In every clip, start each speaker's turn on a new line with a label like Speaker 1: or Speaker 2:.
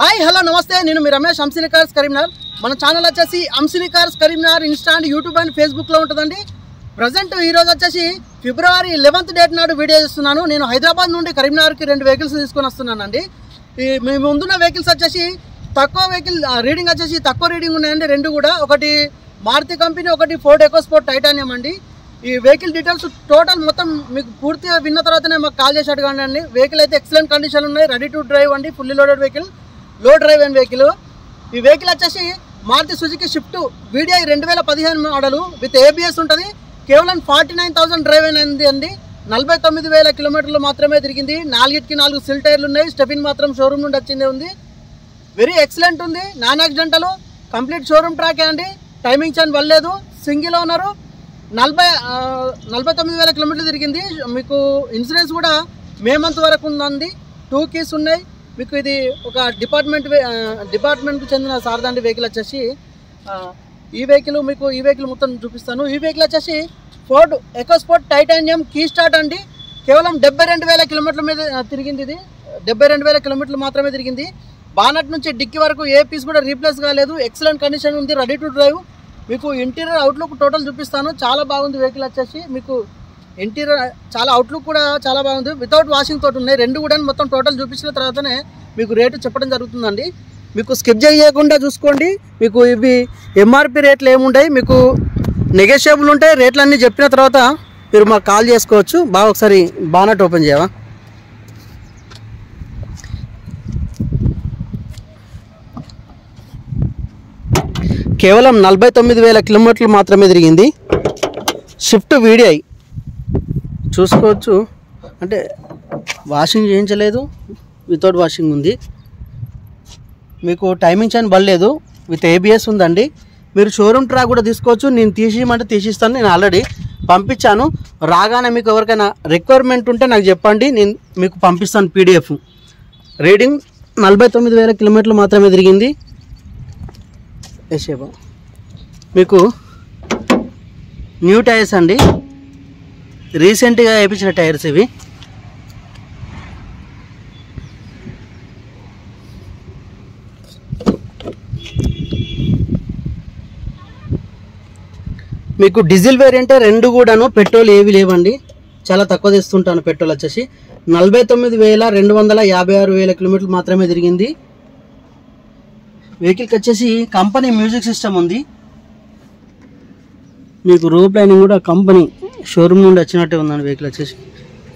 Speaker 1: Hi hello నమస్తే, నేను మీ రమేష్ అంశిని కార్స్ కరీంనగర్. మన ఛానల్ వచ్చేసి Anshini cars Karimnagar instant YouTube and ఫేస్బుక్లో ఉంటుందండి. ప్రజెంట్ ఈరోజు వచ్చేసి ఫిబ్రవరి 11th డేట్ నాడు వీడియో చేస్తున్నాను. నేను హైదరాబాద్ నుండి కరీంనగర్కి 2 వెహికల్స్ తీసుకొని వస్తున్నానండి. మీ ముందున్న వెహికల్స్ వచ్చేసి తక్కువ వెహికల్ రీడింగ్ వచ్చేసి తక్కువ రీడింగ్ ఉన్నాయండి. 2 కూడా, ఒకటి మారుతి కంపెనీ, ఒకటి ఫోర్డ్ ఎకోస్పోర్ట్ టైటానియం అండి. ఈ వెహికల్ డీటెయిల్స్ టోటల్ మొత్తం మీకు పూర్తిగా విన్న తర్వాతనే మాకు కాల్ చేసి అడగండి. వెహికల్ అయితే ఎక్సలెంట్ కండిషన్ ఉన్నాయి, రెడీ టు డ్రైవ్ అండి, fully loaded vehicle, low drive అయిన వెహికల్. ఈ వెహికల్ వచ్చేసి Maruti Suzuki Swift VDI 2015 model with ABS ఉంటుంది. కేవలం 49,000 డ్రైవ్ అయినది అండి. 49,000 కిలోమీటర్లు మాత్రమే తిరిగింది. 4 సిల్ టైర్లు ఉన్నాయి. స్టెఫిన్ మాత్రం షోరూమ్ నుండి వచ్చిందే ఉంది. వెరీ ఎక్సలెంట్ ఉంది. Non accidental, complete showroom track అండి. టైమింగ్ చైన్ వల్లేదు. Single owner. 49,000 కిలోమీటర్లు తిరిగింది. మీకు ఇన్సూరెన్స్ కూడా మే మంత్ వరకు ఉందండి. 2 కీస్ ఉన్నాయి. మీకు ఇది ఒక డిపార్ట్మెంట్కి చెందిన సారథి వెహికల్ వచ్చేసి ఈ వెహికల్ మొత్తం చూపిస్తాను. ఈ వెహికల్ వచ్చేసి Ford EcoSport titanium key start అండి. కేవలం 72,000 కిలోమీటర్ల మీద తిరిగింది. ఇది 72,000 కిలోమీటర్లు మాత్రమే తిరిగింది. బానట్ నుంచి డిక్కీ వరకు ఏ పీస్ కూడా రీప్లేస్ కాలేదు. ఎక్సలెంట్ కండిషన్ ఉంది, రెడీ టు డ్రైవ్. మీకు ఇంటీరియర్ అవుట్లుక్ టోటల్ చూపిస్తాను. చాలా బాగుంది వెహికల్ వచ్చేసి. మీకు ఇంటీరియర్ చాలా అవుట్లుక్ కూడా చాలా బాగుంది. వితౌట్ వాషింగ్ తోటి ఉన్నాయి. 2 కూడా మొత్తం టోటల్ చూపించిన తర్వాతనే మీకు రేటు చెప్పడం జరుగుతుందండి. మీకు స్కిప్ చేయకుండా చూసుకోండి. మీకు ఇవి MRP రేట్లు ఏముంటాయి, మీకు నెగోషియబుల్ ఉంటాయి. రేట్లు అన్నీ చెప్పిన తర్వాత మీరు మాకు కాల్ చేసుకోవచ్చు. బాగా ఒకసారి బానట్ ఓపెన్ చేయవా? కేవలం 49,000 కిలోమీటర్లు మాత్రమే తిరిగింది. షిఫ్ట్ VDI చూసుకోవచ్చు. అంటే వాషింగ్ చేయించలేదు, వితౌట్ వాషింగ్ ఉంది. మీకు టైమింగ్ చైన్ బల్లేదు, విత్ ABS ఉందండి. మీరు షోరూమ్ ట్రాక్ కూడా తీసుకోవచ్చు. నేను తీసిమంటే తీసిస్తాను. నేను ఆల్రెడీ పంపించాను. రాగానే మీకు ఎవరికైనా రిక్వైర్మెంట్ ఉంటే నాకు చెప్పండి, నేను మీకు పంపిస్తాను PDF. రీడింగ్ 49,000 కిలోమీటర్లు మాత్రమే తిరిగింది. మీకు న్యూ టైర్స్ అండి, రీసెంట్గా వేయించిన టైర్స్ ఇవి. మీకు డీజిల్ వేరియంటే 2 కూడాను, పెట్రోల్ ఏవి లేవండి. చాలా తక్కువ తెస్తుంటాను పెట్రోల్ వచ్చేసి. 49,256 కిలోమీటర్లు మాత్రమే తిరిగింది. వెహికల్కి వచ్చేసి కంపెనీ మ్యూజిక్ సిస్టమ్ ఉంది. మీకు రూప్ లైనింగ్ కూడా కంపెనీ షోరూమ్ నుండి వచ్చినట్టే ఉందండి. వెహికల్ వచ్చేసి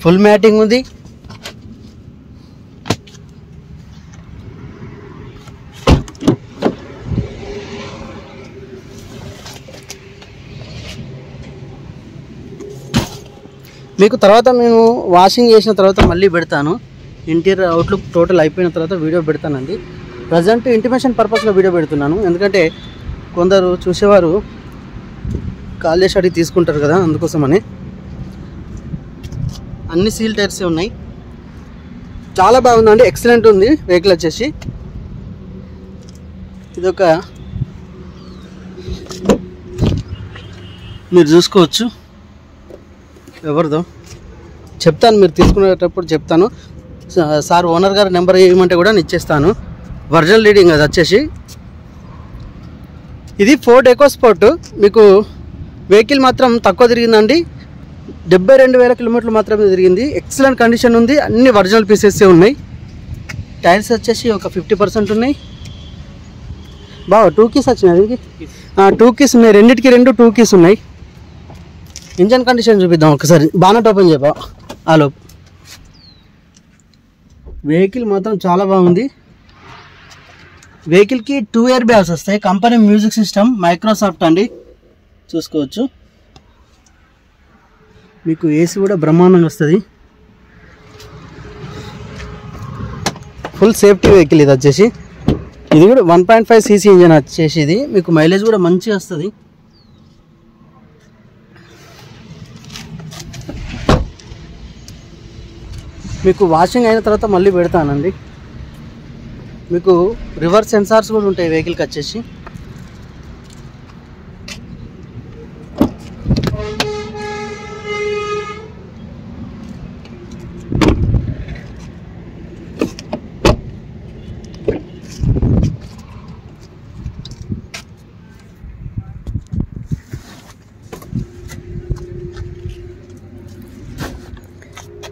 Speaker 1: ఫుల్ మ్యాటింగ్ ఉంది. మీకు తర్వాత నేను వాషింగ్ చేసిన తర్వాత మళ్ళీ పెడతాను. ఇంటీరియర్ అవుట్లుక్ టోటల్ అయిపోయిన తర్వాత వీడియో పెడతానండి. ప్రజెంట్ ఇంటిమేషన్ పర్పస్లో వీడియో పెడుతున్నాను. ఎందుకంటే కొందరు చూసేవారు కాల్ చేసి అడిగి తీసుకుంటారు కదా, అందుకోసమని. అన్ని సీల్ టైర్స్ ఉన్నాయి. చాలా బాగుందండి, ఎక్సలెంట్ ఉంది వెహికల్ వచ్చేసి. ఇదొక మీరు చూసుకోవచ్చు. ఎవరిదో చెప్తాను, మీరు తీసుకునేటప్పుడు చెప్తాను. సార్ ఓనర్ గారి నెంబర్ ఏమంటే కూడా నేను ఇచ్చేస్తాను. ఒరిజినల్ రీడింగ్ అది వచ్చేసి. ఇది ఫోర్డ్ ఎకోస్పోర్ట్. మీకు వెహికల్ మాత్రం తక్కువ తిరిగిందండి. 72,000 కిలోమీటర్లు మాత్రమే తిరిగింది. ఎక్సలెంట్ కండిషన్ ఉంది. అన్ని ఒరిజినల్ పీసెస్ ఉన్నాయి. టైర్స్ వచ్చేసి ఒక 50% ఉన్నాయి. బాగా 2 కీస్ వచ్చినాయి. 2 కీస్ ఉన్నాయి. రెండింటికి 2 కీస్ ఉన్నాయి. ఇంజన్ కండిషన్ చూపిద్దాం ఒకసారి. బానట్ ఓపెన్ చేయబా. హలో, వెహికల్ మాత్రం చాలా బాగుంది. వెహికల్కి 2 ఎయిర్ బ్యాగ్స్ వస్తాయి. కంపెనీ మ్యూజిక్ సిస్టమ్, మైక్రోసాఫ్ట్ అండి. చూసుకోవచ్చు. మీకు AC కూడా బ్రహ్మాండంగా వస్తుంది. ఫుల్ సేఫ్టీ వెహికల్ ఇది వచ్చేసి. ఇది కూడా 1.5 cc ఇంజన్ వచ్చేసి. ఇది మీకు మైలేజ్ కూడా మంచిగా వస్తుంది. మీకు వాషింగ్ అయిన తర్వాత మళ్ళీ పెడతానండి. మీకు రివర్స్ సెన్సార్స్ కూడా ఉంటాయి వెహికల్కి వచ్చేసి.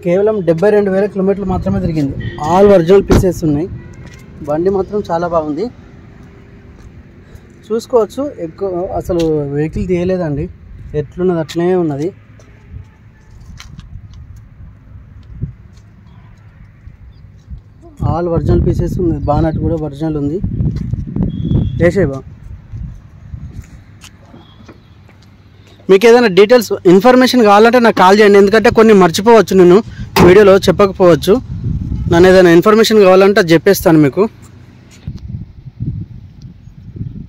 Speaker 1: కేవలం 72,000 కిలోమీటర్లు మాత్రమే తిరిగింది. ఆల్ ఒరిజినల్ పీసెస్ ఉన్నాయి. బండి మాత్రం చాలా బాగుంది, చూసుకోవచ్చు. ఎక్కువ అసలు వెహికల్ తీయలేదండి, ఎట్లున్నది అట్లనే ఉన్నది. ఆల్ ఒరిజినల్ పీసెస్ ఉంది. బానట్ కూడా ఒరిజినల్ ఉంది. బా మీకు ఏదైనా డీటెయిల్స్ ఇన్ఫర్మేషన్ కావాలంటే నాకు కాల్ చేయండి, ఎందుకంటే కొన్ని మర్చిపోవచ్చు, నేను వీడియోలో చెప్పకపోవచ్చు. నన్ను ఏదైనా ఇన్ఫర్మేషన్ కావాలంటే అది చెప్పేస్తాను మీకు.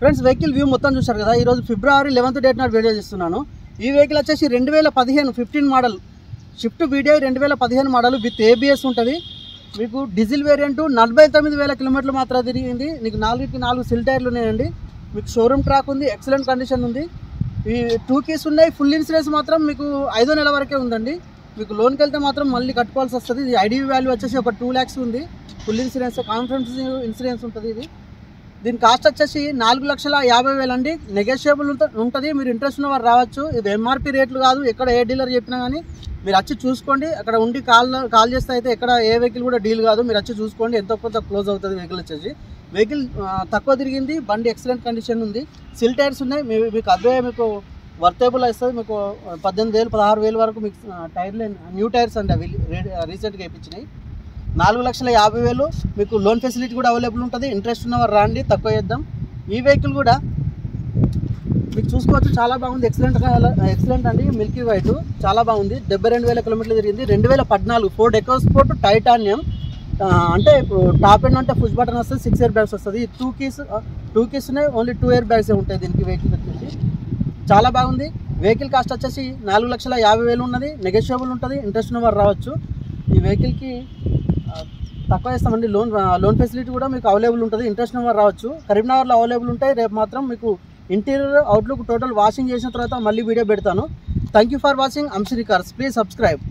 Speaker 1: ఫ్రెండ్స్, వెహికల్ వ్యూ మొత్తం చూశారు కదా. ఈరోజు ఫిబ్రవరి 11th డేట్ నాడు వీడియో చేస్తున్నాను. ఈ వెహికల్ వచ్చేసి 2015 15 model shift video 2015 model with ABS ఉంటుంది. మీకు డీజిల్ వేరియంట్ 49,000 కిలోమీటర్లు మాత్రం తిరిగింది. మీకు 4 సిల్ టైర్లు ఉన్నాయండి. మీకు షోరూమ్ ట్రాక్ ఉంది, ఎక్సలెంట్ కండిషన్ ఉంది. ఈ 2 keys ఉన్నాయి. ఫుల్ ఇన్సూరెన్స్ మాత్రం మీకు 5వ నెల వరకే ఉందండి. మీకు లోన్కి వెళ్తే మాత్రం మళ్ళీ కట్టుకోవాల్సి వస్తుంది. ఇది ఐడివి వాల్యూ వచ్చేసి ఒక 2 lakhs ఉంది. ఫుల్ ఇన్సూరెన్స్, కాన్ఫిడెన్స్ ఇన్సూరెన్స్ ఉంటుంది. దీని కాస్ట్ వచ్చేసి 4,50,000 అండి. నెగోషియబుల్ ఉంటుంది. మీరు ఇంట్రెస్ట్ ఉన్న వారు రావచ్చు. ఇది ఎంఆర్పి రేట్లు కాదు, ఎక్కడ ఏ డీలర్ చెప్పినా కానీ మీరు వచ్చి చూసుకోండి. అక్కడ ఉండి కాల్ చేస్తే అయితే ఎక్కడ ఏ వెహికల్ కూడా డీల్ కాదు. మీరు వచ్చి చూసుకోండి, ఎంతో కొంత క్లోజ్ అవుతుంది. వెహికల్ వచ్చేసి వెహికల్ తక్కువ తిరిగింది. బండి ఎక్సలెంట్ కండిషన్ ఉంది. సిల్ టైర్స్ ఉన్నాయి. మీకు అదే మీకు వర్తేబుల్ వస్తుంది. మీకు 18,000 16,000 వరకు మీకు టైర్లు న్యూ టైర్స్ అండి. అవి రీసెంట్గా వేయించినాయి. 4,50,000 మీకు లోన్ ఫెసిలిటీ కూడా అవైలబుల్ ఉంటుంది. ఇంట్రెస్ట్ ఉన్నవారు రాండి, తక్కువ చేద్దాం. ఈ వెహికల్ కూడా మీకు చూసుకోవచ్చు, చాలా బాగుంది. ఎక్సలెంట్ అండి. మిల్కీ వైట్ చాలా బాగుంది. 72,000 కిలోమీటర్లు తిరిగింది. 2014 ఫోర్డ్ ఎకోస్పోర్ట్ టైటానియం. అంటే ఇప్పుడు టాప్ ఎండ్ అంటే పుష్ బటన్ వస్తుంది, 6 air bags వస్తుంది. 2 keys ఉన్నాయి. ఓన్లీ 2 air bags ఉంటాయి దీనికి. వెహికల్ వచ్చేసి చాలా బాగుంది. వెహికల్ కాస్ట్ వచ్చేసి 4,50,000 ఉన్నది. నెగోషియబుల్ ఉంటుంది. ఇంట్రెస్ట్ ఉన్న వారు రావచ్చు. ఈ వెహికల్కి తక్కువ ఇస్తామండి. లోన్ ఫెసిలిటీ కూడా మీకు అవైలబుల్ ఉంటుంది. ఇంట్రెస్ట్ ఉన్న వారు రావచ్చు. కరీంనగర్లో అవైలబుల్ ఉంటాయి. రేపు మాత్రం మీకు ఇంటీరియర్ అవుట్లుక్ టోటల్ వాషింగ్ చేసిన తర్వాత మళ్ళీ వీడియో పెడతాను. Thank you for watching Anshini cars. Please subscribe.